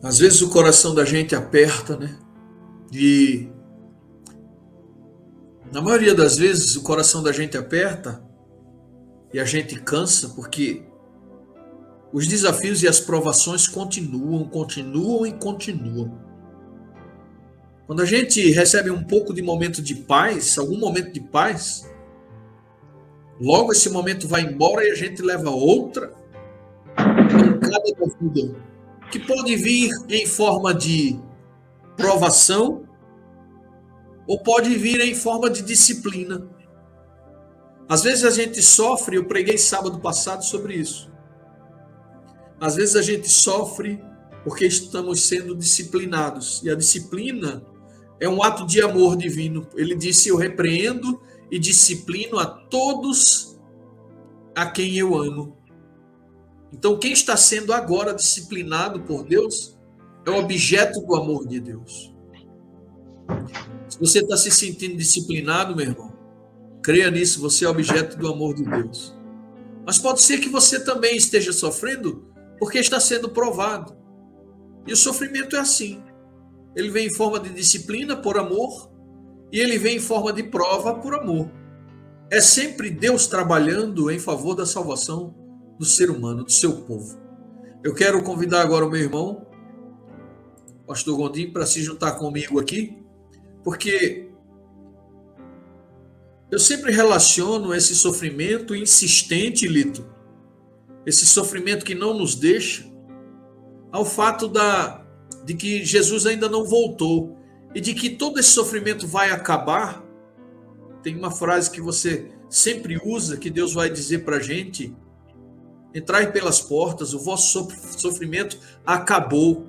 Às vezes o coração da gente aperta, né? E na maioria das vezes o coração da gente aperta e a gente cansa porque os desafios e as provações continuam, continuam e continuam. Quando a gente recebe um pouco de momento de paz, algum momento de paz, logo esse momento vai embora e a gente leva outra pancada da vida, que pode vir em forma de provação ou pode vir em forma de disciplina. Às vezes a gente sofre, eu preguei sábado passado sobre isso. Às vezes a gente sofre porque estamos sendo disciplinados. E a disciplina é um ato de amor divino. Ele disse: eu repreendo e disciplino a todos a quem eu amo. Então, quem está sendo agora disciplinado por Deus é o objeto do amor de Deus. Se você está se sentindo disciplinado, meu irmão, creia nisso, você é objeto do amor de Deus. Mas pode ser que você também esteja sofrendo porque está sendo provado. E o sofrimento é assim. Ele vem em forma de disciplina por amor e ele vem em forma de prova por amor. É sempre Deus trabalhando em favor da salvação do ser humano, do seu povo. Eu quero convidar agora o meu irmão, pastor Gondim, para se juntar comigo aqui, porque eu sempre relaciono esse sofrimento insistente, Lito, esse sofrimento que não nos deixa, ao fato de que Jesus ainda não voltou e de que todo esse sofrimento vai acabar. Tem uma frase que você sempre usa, que Deus vai dizer para a gente: entrai pelas portas, o vosso sofrimento acabou.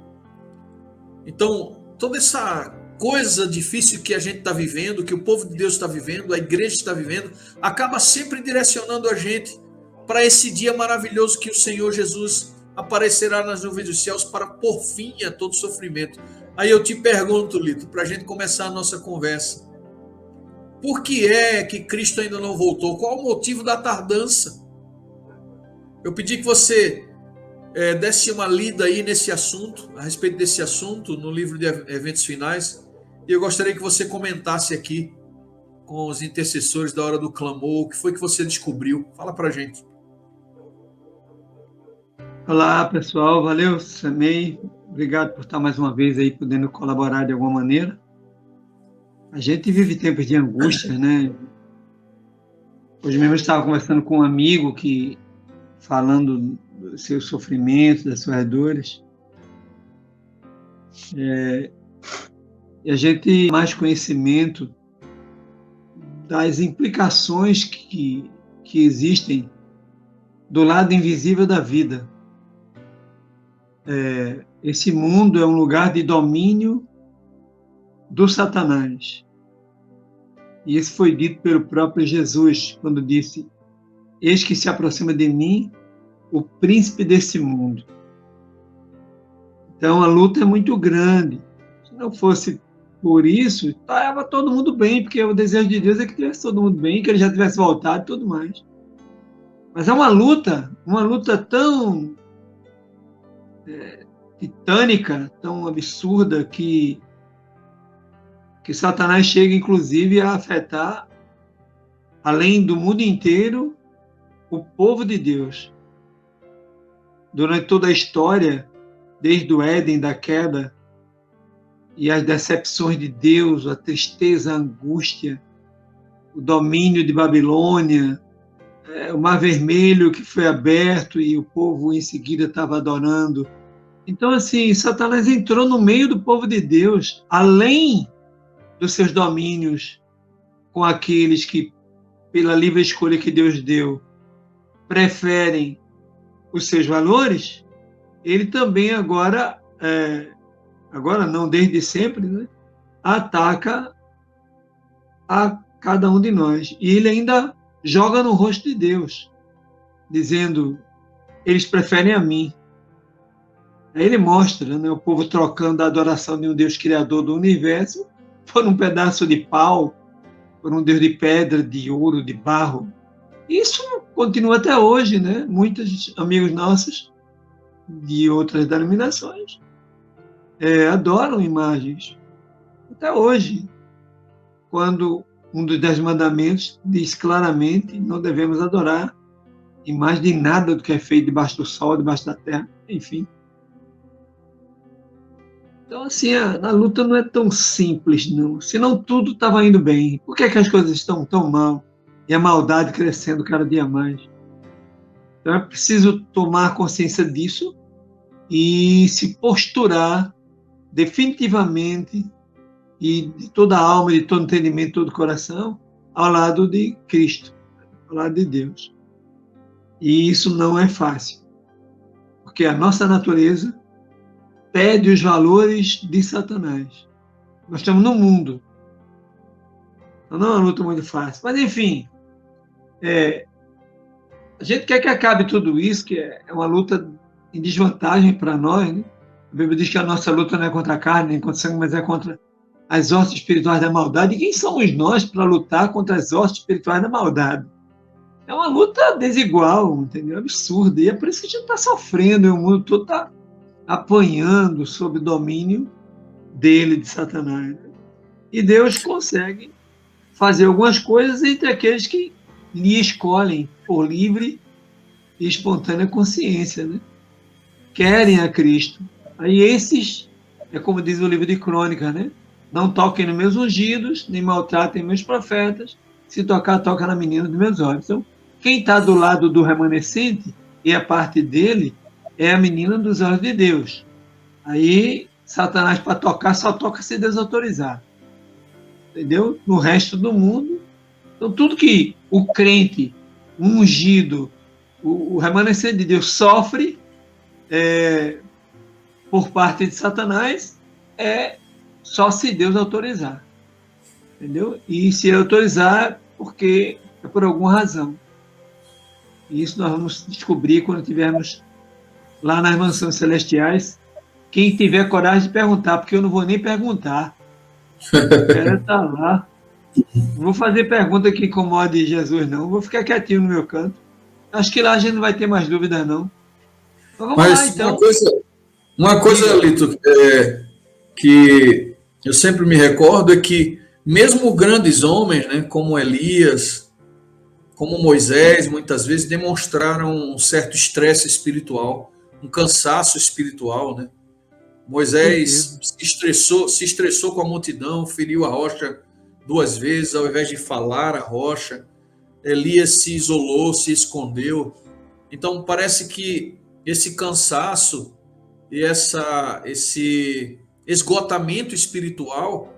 Então, toda essa coisa difícil que a gente está vivendo, que o povo de Deus está vivendo, a igreja está vivendo, acaba sempre direcionando a gente para esse dia maravilhoso que o Senhor Jesus aparecerá nas nuvens dos céus para pôr fim a todo sofrimento. Aí eu te pergunto, Lito, para a gente começar a nossa conversa: por que é que Cristo ainda não voltou? Qual o motivo da tardança? Eu pedi que você desse uma lida aí nesse assunto, a respeito desse assunto, no livro de Eventos Finais, e eu gostaria que você comentasse aqui com os intercessores da hora do clamor, o que foi que você descobriu? Fala pra gente. Olá, pessoal. Valeu, Samei. Obrigado por estar mais uma vez aí podendo colaborar de alguma maneira. A gente vive tempos de angústia, né? Hoje mesmo eu estava conversando com um amigo que falando dos seus sofrimentos, das suas dores. E a gente tem mais conhecimento das implicações que existem do lado invisível da vida. Esse mundo é um lugar de domínio do Satanás. E isso foi dito pelo próprio Jesus, quando disse: eis que se aproxima de mim o príncipe desse mundo. Então a luta é muito grande. Se não fosse por isso, estava todo mundo bem, porque o desejo de Deus é que tivesse todo mundo bem, que ele já tivesse voltado e tudo mais. Mas é uma luta tão titânica, tão absurda, que Satanás chega, inclusive, a afetar, além do mundo inteiro, o povo de Deus. Durante toda a história, desde o Éden, da queda, e as decepções de Deus, a tristeza, a angústia, o domínio de Babilônia, o Mar Vermelho que foi aberto e o povo em seguida estava adorando. Então, assim, Satanás entrou no meio do povo de Deus, além dos seus domínios com aqueles que, pela livre escolha que Deus deu, preferem os seus valores. Ele também agora não, desde sempre, né, ataca a cada um de nós. E ele ainda joga no rosto de Deus, dizendo: eles preferem a mim. Aí ele mostra, né, o povo trocando a adoração de um Deus criador do universo por um pedaço de pau, por um Deus de pedra, de ouro, de barro. Isso continua até hoje, né? Muitos amigos nossos de outras denominações adoram imagens. Até hoje, quando um dos 10 mandamentos diz claramente: não devemos adorar imagem de nada do que é feito debaixo do sol, debaixo da terra, enfim. Então, assim, a luta não é tão simples, não. Senão tudo estava indo bem. Por que as coisas estão tão mal? E a maldade crescendo cada dia mais. Então, é preciso tomar consciência disso e se posturar definitivamente e de toda a alma, de todo entendimento, de todo o coração, ao lado de Cristo, ao lado de Deus. E isso não é fácil, porque a nossa natureza pede os valores de Satanás. Nós estamos no mundo. Então não é uma luta muito fácil. Mas, enfim, a gente quer que acabe tudo isso, que é uma luta em desvantagem para nós, né? A Bíblia diz que a nossa luta não é contra a carne, nem contra o sangue, mas é contra as hostes espirituais da maldade. E quem somos nós para lutar contra as hostes espirituais da maldade? É uma luta desigual, entendeu? Absurda. E é por isso que a gente está sofrendo, e o mundo todo está apanhando sob o domínio dele, de Satanás. E Deus consegue fazer algumas coisas entre aqueles que lhe escolhem por livre e espontânea consciência, né? Querem a Cristo. Aí esses, é como diz o livro de Crônicas, né? Não toquem nos meus ungidos, nem maltratem meus profetas. Se tocar, toca na menina dos meus olhos. Então, quem está do lado do remanescente, e a parte dele, é a menina dos olhos de Deus. Aí, Satanás, para tocar, só toca se Deus autorizar. Entendeu? No resto do mundo. Então, tudo que o crente, o ungido, o remanescente de Deus sofre por parte de Satanás, é só se Deus autorizar. Entendeu? E se ele autorizar, porque é por alguma razão. E isso nós vamos descobrir quando estivermos lá nas mansões celestiais. Quem tiver coragem de perguntar, porque eu não vou nem perguntar. Quero estar lá. Não vou fazer pergunta que incomode Jesus, não. Vou ficar quietinho no meu canto. Acho que lá a gente não vai ter mais dúvida, não. Então, vamos lá, então. Uma coisa, Lito, que eu sempre me recordo é que mesmo grandes homens, né, como Elias, como Moisés, muitas vezes demonstraram um certo estresse espiritual, um cansaço espiritual, né? Moisés se estressou com a multidão, feriu a rocha 2 vezes, ao invés de falar a rocha. Elias se isolou, se escondeu. Então, parece que esse cansaço e esse esgotamento espiritual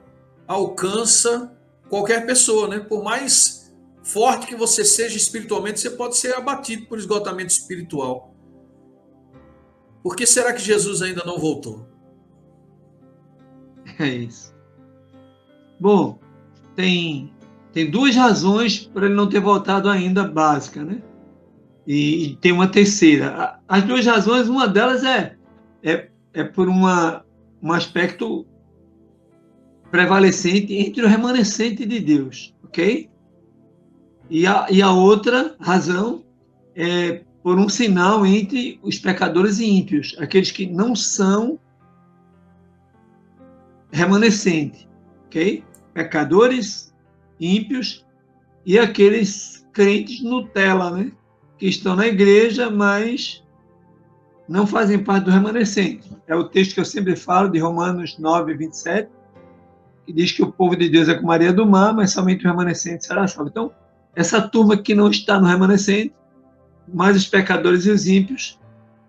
alcança qualquer pessoa, né? Por mais forte que você seja espiritualmente, você pode ser abatido por esgotamento espiritual. Por que será que Jesus ainda não voltou? É isso. Bom, tem 2 razões para ele não ter voltado ainda, básica, né? E tem uma terceira. As 2 razões, uma delas é por um aspecto prevalecente entre o remanescente de Deus, ok? E a outra razão é por um sinal entre os pecadores e ímpios, aqueles que não são remanescentes, ok? Pecadores, ímpios e aqueles crentes Nutella, né? Que estão na igreja, mas não fazem parte do remanescente. É o texto que eu sempre falo, de Romanos 9, 27, que diz que o povo de Deus é como a areia do mar, mas somente o remanescente será salvo. Então, essa turma que não está no remanescente, mais os pecadores e os ímpios,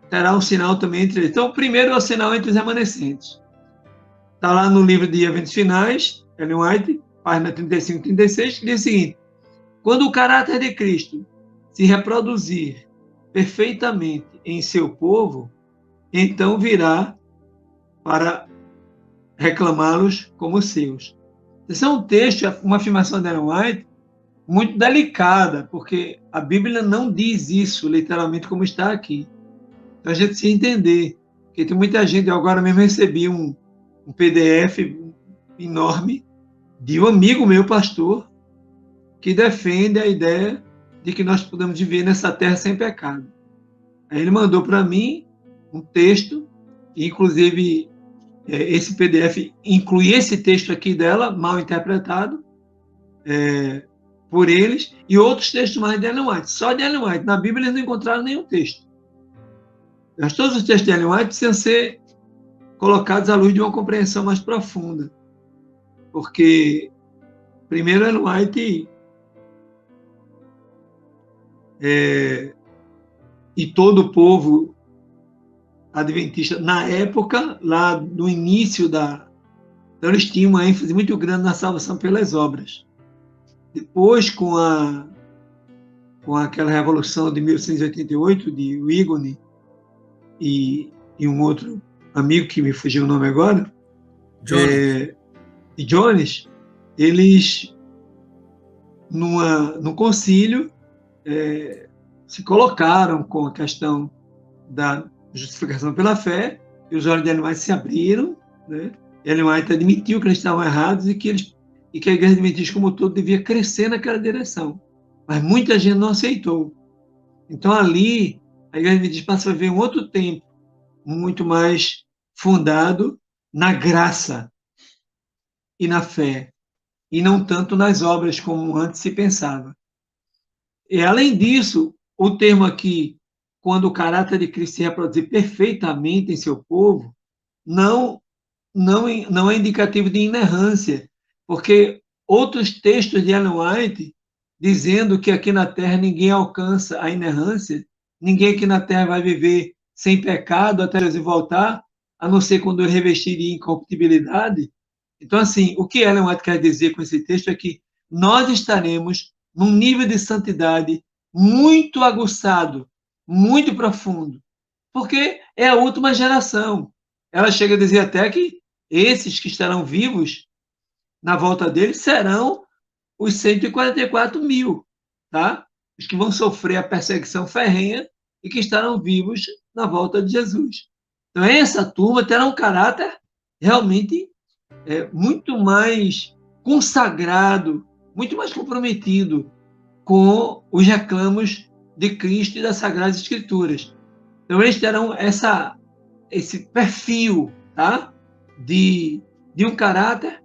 terá um sinal também entre eles. Então, primeiro é o sinal entre os remanescentes. Está lá no livro de Eventos Finais, Ellen White, página 35 e 36, que diz o seguinte: quando o caráter de Cristo se reproduzir perfeitamente em seu povo, então virá para reclamá-los como seus. Esse é um texto, uma afirmação de Ellen White, muito delicada, porque a Bíblia não diz isso literalmente como está aqui. Então a gente precisa entender, porque tem muita gente, eu agora mesmo recebi um PDF enorme de um amigo meu, pastor, que defende a ideia de que nós podemos viver nessa terra sem pecado. Aí ele mandou para mim um texto, inclusive esse PDF inclui esse texto aqui dela, mal interpretado por eles, e outros textos mais de Ellen White. Só de Ellen White. Na Bíblia eles não encontraram nenhum texto. Mas todos os textos de Ellen White precisam ser colocados à luz de uma compreensão mais profunda. Porque, primeiro, Ellen White e todo o povo adventista, na época, lá no início então eles tinham uma ênfase muito grande na salvação pelas obras. Depois, com aquela revolução de 1888, de Huygens e um outro amigo que me fugiu o nome agora, Jones, eles, no concílio, se colocaram com a questão da justificação pela fé, e os olhos de Ellen White se abriram, né? Ellen White admitiu que eles estavam errados e que a Igreja Adventista como um todo devia crescer naquela direção. Mas muita gente não aceitou. Então ali, a Igreja Adventista passa a viver um outro tempo, muito mais fundado na graça e na fé, e não tanto nas obras como antes se pensava. E além disso, o termo aqui, quando o caráter de Cristo se reproduzir perfeitamente em seu povo, não é indicativo de inerrância, porque outros textos de Ellen White, dizendo que aqui na Terra ninguém alcança a inerrância, ninguém aqui na Terra vai viver sem pecado até Jesus voltar, a não ser quando ele revestir de incorruptibilidade. Então, assim, o que Ellen White quer dizer com esse texto é que nós estaremos num nível de santidade muito aguçado, muito profundo, porque é a última geração. Ela chega a dizer até que esses que estarão vivos na volta dele serão os 144 mil, tá? Os que vão sofrer a perseguição ferrenha e que estarão vivos na volta de Jesus. Então, essa turma terá um caráter realmente muito mais consagrado, muito mais comprometido com os reclamos de Cristo e das Sagradas Escrituras. Então, eles terão esse perfil, tá? de um caráter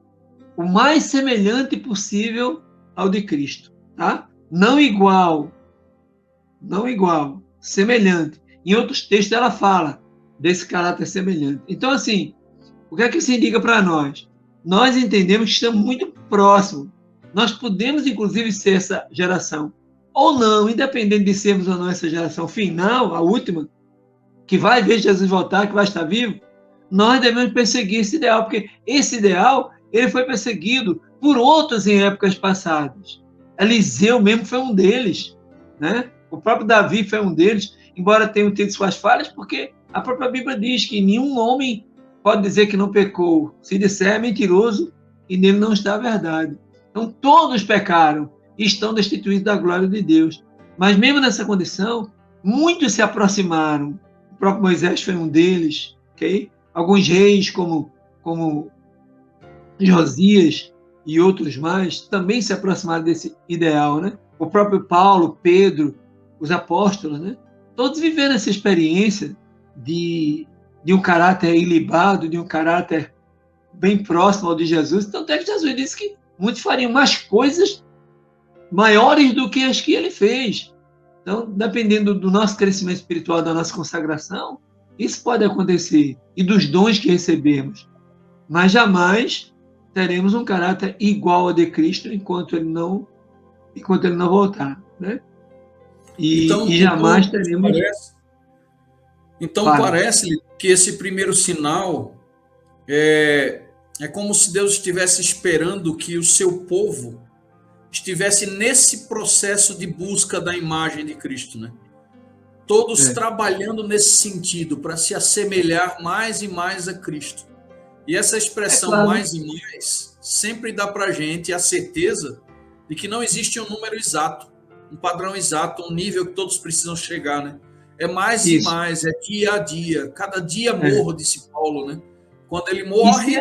o mais semelhante possível ao de Cristo, tá? Não igual, semelhante. Em outros textos ela fala desse caráter semelhante. Então, assim, o que é que isso indica para nós? Nós entendemos que estamos muito próximos. Nós podemos, inclusive, ser essa geração. Ou não, independente de sermos ou não essa geração final, a última, que vai ver Jesus voltar, que vai estar vivo, nós devemos perseguir esse ideal, porque esse ideal ele foi perseguido por outros em épocas passadas. Eliseu mesmo foi um deles, né? O próprio Davi foi um deles, embora tenha tido suas falhas, porque a própria Bíblia diz que nenhum homem pode dizer que não pecou. Se disser, é mentiroso e nele não está a verdade. Então, todos pecaram e estão destituídos da glória de Deus. Mas mesmo nessa condição, muitos se aproximaram. O próprio Moisés foi um deles, ok? Alguns reis, como Josias e outros mais, também se aproximaram desse ideal, né? O próprio Paulo, Pedro, os apóstolos, né? Todos viveram essa experiência de um caráter ilibado, de um caráter bem próximo ao de Jesus. Tanto é que Jesus disse que muitos fariam mais coisas maiores do que as que ele fez. Então, dependendo do nosso crescimento espiritual, da nossa consagração, isso pode acontecer, e dos dons que recebemos. Mas jamais teremos um caráter igual ao de Cristo enquanto ele não voltar, né? E jamais teremos... Parece que esse primeiro sinal é como se Deus estivesse esperando que o seu povo estivesse nesse processo de busca da imagem de Cristo, né? Todos trabalhando nesse sentido, para se assemelhar mais e mais a Cristo. E essa expressão mais e mais sempre dá para a gente a certeza de que não existe um número exato, um padrão exato, um nível que todos precisam chegar, né? É mais e mais, é dia a dia. Cada dia morro, disse Paulo, né? Quando ele morre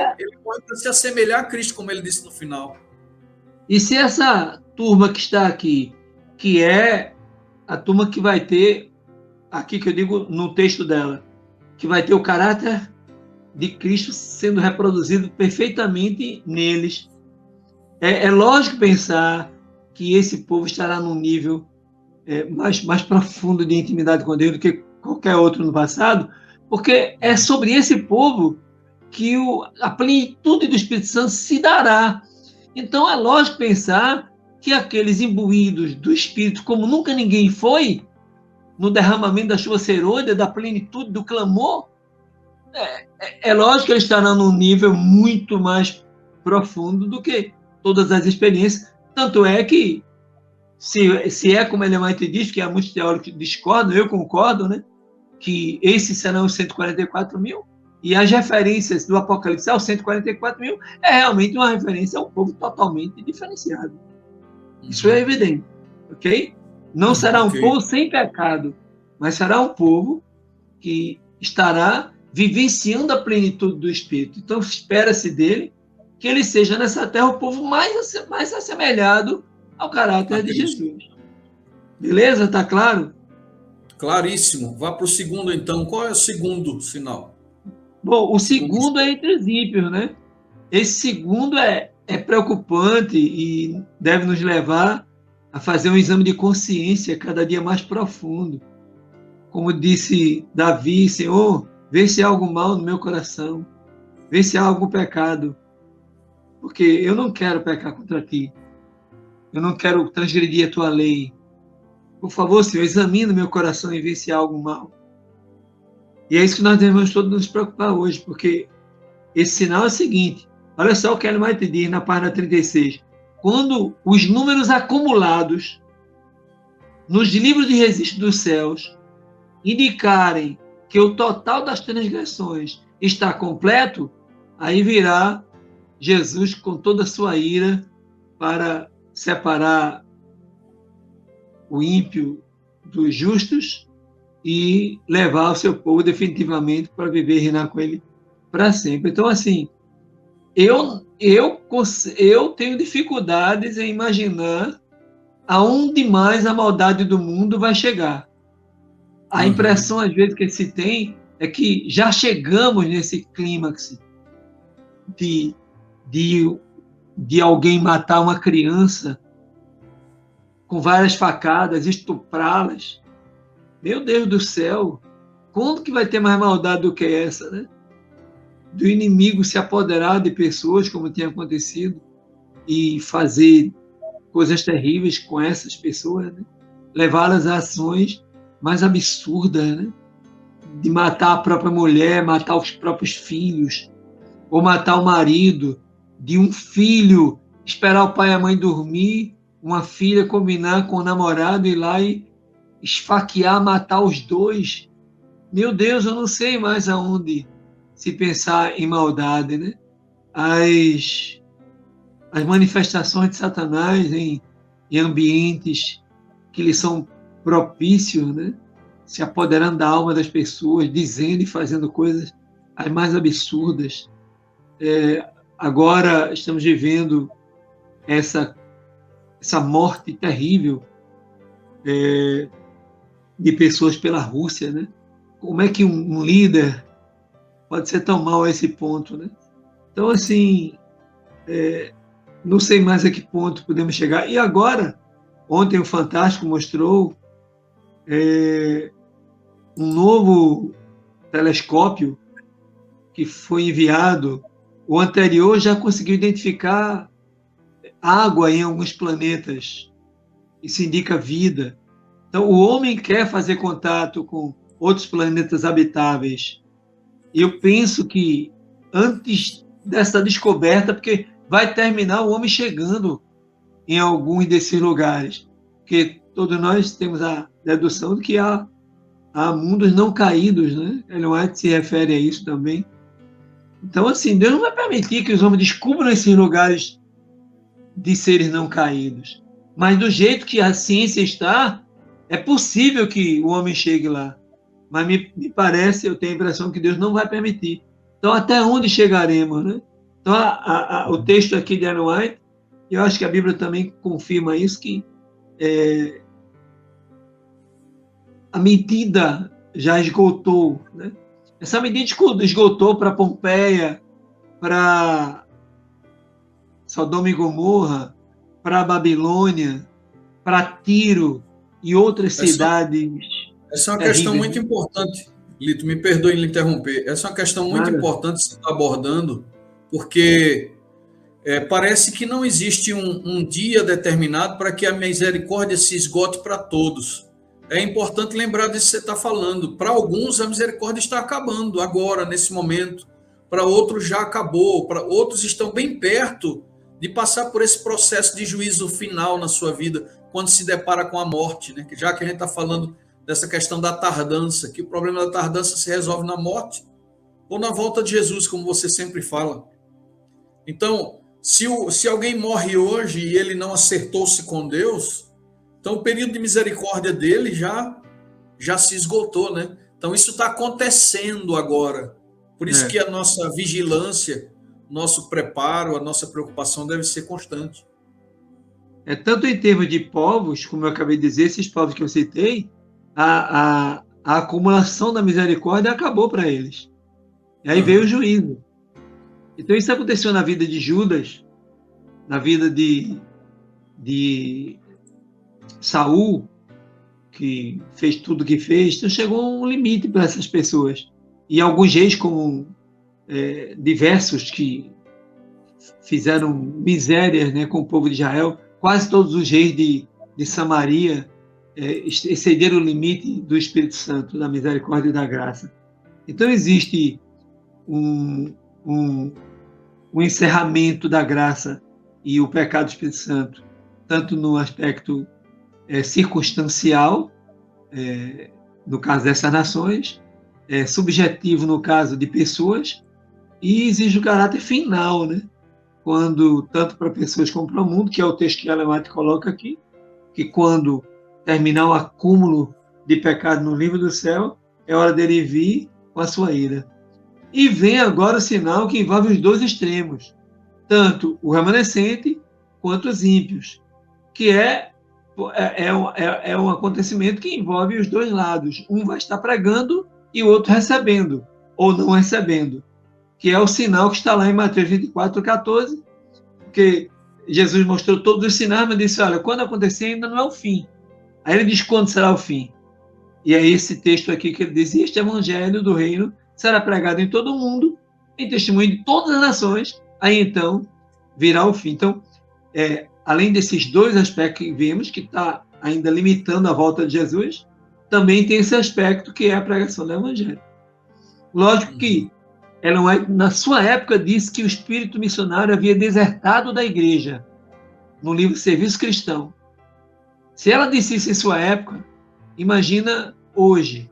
para se assemelhar a Cristo, como ele disse no final. E se essa turma que está aqui, que é a turma que vai ter, aqui que eu digo no texto dela, que vai ter o caráter de Cristo sendo reproduzido perfeitamente neles. É lógico pensar que esse povo estará num nível mais profundo de intimidade com Deus do que qualquer outro no passado, porque é sobre esse povo que a plenitude do Espírito Santo se dará. Então é lógico pensar que aqueles imbuídos do Espírito, como nunca ninguém foi, no derramamento da chuva serôdia, da plenitude do clamor, é lógico que eles estarão num nível muito mais profundo do que todas as experiências. Tanto é que, se é como Ellen White diz, que há muitos teólogos que discordam, eu concordo, né, que esses serão os 144 mil, e as referências do Apocalipse aos 144 mil é realmente uma referência a um povo totalmente diferenciado. Isso é evidente, ok? Não será um povo sem pecado, mas será um povo que estará vivenciando a plenitude do Espírito. Então, espera-se dele que ele seja nessa terra o povo mais assemelhado ao caráter de Jesus. Beleza? Tá claro? Claríssimo. Vá para o segundo, então. Qual é o segundo sinal? Bom, o segundo é entre os ímpios, né? Esse segundo é preocupante e deve nos levar a fazer um exame de consciência cada dia mais profundo. Como disse Davi, Senhor, vê se há algo mal no meu coração, vê se há algum pecado, porque eu não quero pecar contra ti, eu não quero transgredir a tua lei. Por favor, Senhor, examina o meu coração e vê se há algo mal. E é isso que nós devemos todos nos preocupar hoje, porque esse sinal é o seguinte, olha só o que Ellen White diz na página 36. Quando os números acumulados nos livros de registro dos céus indicarem que o total das transgressões está completo, aí virá Jesus com toda a sua ira para separar o ímpio dos justos e levar o seu povo definitivamente para viver e reinar com ele para sempre. Então, assim, eu tenho dificuldades em imaginar aonde mais a maldade do mundo vai chegar. A impressão, às vezes, que se tem é que já chegamos nesse clímax de alguém matar uma criança com várias facadas, estuprá-las. Meu Deus do céu, quando que vai ter mais maldade do que essa, né? Do inimigo se apoderar de pessoas, como tem acontecido, e fazer coisas terríveis com essas pessoas, né? Levá-las a ações mais absurdas, né? De matar a própria mulher, matar os próprios filhos, ou matar o marido, de um filho esperar o pai e a mãe dormir, uma filha combinar com o namorado ir lá e esfaquear, matar os dois. Meu Deus, eu não sei mais aonde se pensar em maldade, né? As manifestações de Satanás em ambientes que lhe são propícios, né? Se apoderando da alma das pessoas, dizendo e fazendo coisas as mais absurdas. Agora estamos vivendo essa morte terrível de pessoas pela Rússia, né? Como é que um líder pode ser tão mal a esse ponto, né? Então, assim, não sei mais a que ponto podemos chegar. E agora, ontem o Fantástico mostrou um novo telescópio que foi enviado. O anterior já conseguiu identificar água em alguns planetas. Isso indica vida. Então, o homem quer fazer contato com outros planetas habitáveis. E eu penso que antes dessa descoberta, porque vai terminar o homem chegando em alguns desses lugares, porque todos nós temos a dedução de que há mundos não caídos, né? Ellen White se refere a isso também. Então, assim, Deus não vai permitir que os homens descubram esses lugares de seres não caídos. Mas do jeito que a ciência está, é possível que o homem chegue lá. Mas me parece, eu tenho a impressão que Deus não vai permitir. Então, até onde chegaremos, né? Então, o texto aqui de Ellen White, eu acho que a Bíblia também confirma isso, que a medida já esgotou, né? Essa medida esgotou para Pompeia, para Sodoma e Gomorra, para Babilônia, para Tiro e outras cidades Essa é uma questão terríveis. muito importante, Lito, me perdoe lhe interromper. Essa é uma questão muito Nada. importante que você está abordando, porque parece que não existe um dia determinado para que a misericórdia se esgote para todos. É importante lembrar disso que você está falando. Para alguns, a misericórdia está acabando agora, nesse momento. Para outros, já acabou. Para outros, estão bem perto de passar por esse processo de juízo final na sua vida, quando se depara com a morte, né? Já que a gente está falando dessa questão da tardança, que o problema da tardança se resolve na morte ou na volta de Jesus, como você sempre fala. Então, se alguém morre hoje e ele não acertou-se com Deus, então o período de misericórdia dele já se esgotou, né? Então isso está acontecendo agora. Por isso que a nossa vigilância, nosso preparo, a nossa preocupação deve ser constante. Tanto em termos de povos, como eu acabei de dizer, esses povos que eu citei, a acumulação da misericórdia acabou para eles. E aí veio o juízo. Então isso aconteceu na vida de Judas, na vida de Saul, que fez tudo o que fez. Então chegou um limite para essas pessoas. E alguns reis, como diversos que fizeram misérias, né, com o povo de Israel, quase todos os reis de Samaria excederam o limite do Espírito Santo, da misericórdia e da graça. Então existe um encerramento da graça e o pecado do Espírito Santo, tanto no aspecto circunstancial, no caso dessas nações, subjetivo no caso de pessoas, e exige o caráter final, né? Quando, tanto para pessoas como para o mundo, que é o texto que a Alemate coloca aqui, que quando terminar o acúmulo de pecado no livro do céu, é hora dele vir com a sua ira. E vem agora o sinal que envolve os dois extremos, tanto o remanescente quanto os ímpios, que é um acontecimento que envolve os dois lados. Um vai estar pregando e o outro recebendo, ou não recebendo, que é o sinal que está lá em Mateus 24, 14, porque Jesus mostrou todos os sinais, mas disse, olha, quando acontecer ainda não é o fim. Aí ele diz quando será o fim. E é esse texto aqui que ele diz, este evangelho do reino será pregado em todo o mundo, em testemunho de todas as nações, aí então virá o fim. Então, além desses dois aspectos que vimos, que está ainda limitando a volta de Jesus, também tem esse aspecto que é a pregação do evangelho. Lógico que Ellen White, na sua época, disse que o espírito missionário havia desertado da igreja, no livro Serviço Cristão. Se ela disse isso em sua época, imagina hoje.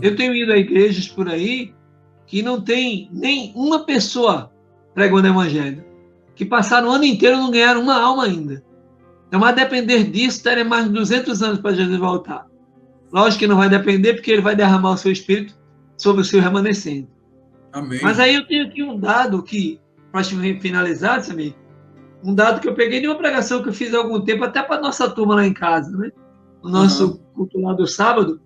Eu tenho ido a igrejas por aí que não tem nem uma pessoa pregando o evangelho, que passaram o ano inteiro e não ganharam uma alma ainda. Então, a depender disso, terem mais de 200 anos para Jesus voltar. Lógico que não vai depender, porque ele vai derramar o seu espírito sobre o seu remanescente. Amém. Mas aí eu tenho aqui um dado que, para finalizar, Samir, um dado que eu peguei de uma pregação que eu fiz há algum tempo, até para a nossa turma lá em casa, né? O nosso culto lá do sábado,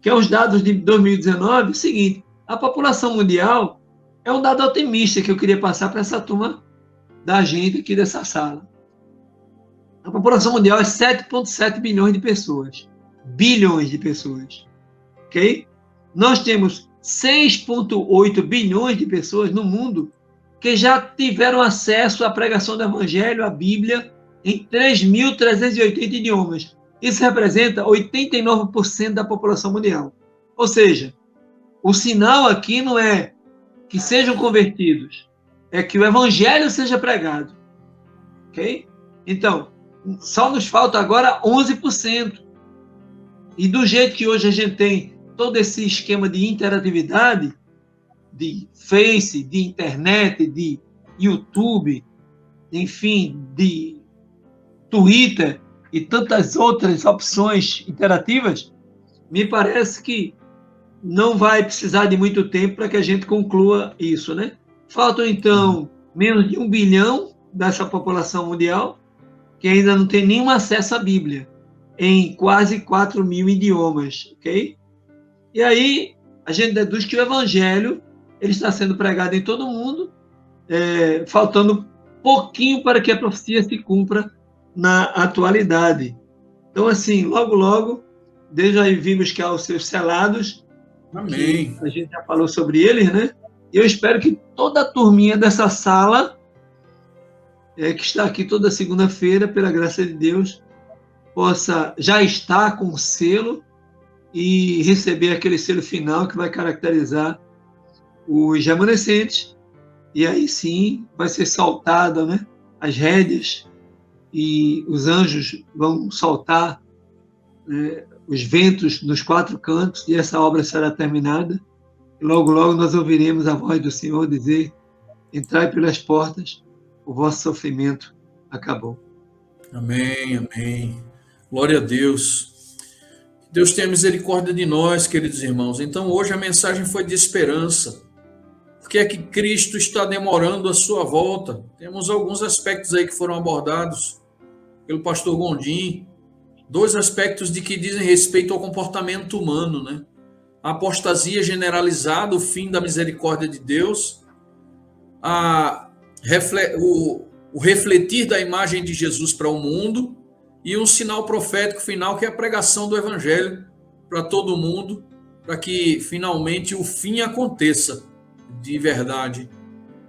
que é os dados de 2019, é o seguinte, a população mundial é um dado otimista que eu queria passar para essa turma da gente aqui dessa sala. A população mundial é 7,7 bilhões de pessoas. Bilhões de pessoas. Ok? Nós temos 6,8 bilhões de pessoas no mundo que já tiveram acesso à pregação do Evangelho, à Bíblia, em 3.380 idiomas. Isso representa 89% da população mundial. Ou seja, o sinal aqui não é que sejam convertidos, é que o Evangelho seja pregado. Ok? Então, só nos falta agora 11%. E do jeito que hoje a gente tem todo esse esquema de interatividade, de Face, de internet, de YouTube, enfim, de Twitter e tantas outras opções interativas, me parece que não vai precisar de muito tempo para que a gente conclua isso, né? Faltam, então, menos de 1 bilhão dessa população mundial que ainda não tem nenhum acesso à Bíblia, em quase 4.000 idiomas, ok? E aí, a gente deduz que o evangelho ele está sendo pregado em todo mundo, faltando pouquinho para que a profecia se cumpra na atualidade. Então, assim, logo, logo, desde aí vimos que há os seus selados, Amém. que a gente já falou sobre eles, né? E eu espero que toda a turminha dessa sala, que está aqui toda segunda-feira, pela graça de Deus, possa já estar com o selo e receber aquele selo final que vai caracterizar os remanescentes. E aí sim vai ser soltada, né, as rédeas e os anjos vão soltar os ventos nos 4 cantos e essa obra será terminada. E logo, logo nós ouviremos a voz do Senhor dizer: entrai pelas portas, o vosso sofrimento acabou. Amém, amém. Glória a Deus. Deus tenha misericórdia de nós, queridos irmãos. Então, hoje a mensagem foi de esperança. Por que é que Cristo está demorando a sua volta? Temos alguns aspectos aí que foram abordados pelo pastor Gondim. 2 aspectos de que dizem respeito ao comportamento humano, né? A apostasia generalizada, o fim da misericórdia de Deus, o refletir da imagem de Jesus para o mundo e um sinal profético final que é a pregação do evangelho para todo mundo, para que finalmente o fim aconteça de verdade.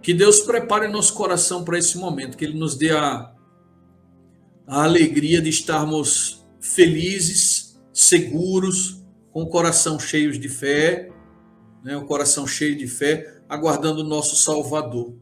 Que Deus prepare nosso coração para esse momento, que Ele nos dê a alegria de estarmos felizes, seguros, com o coração cheio de fé, né, o coração cheio de fé, aguardando o nosso Salvador.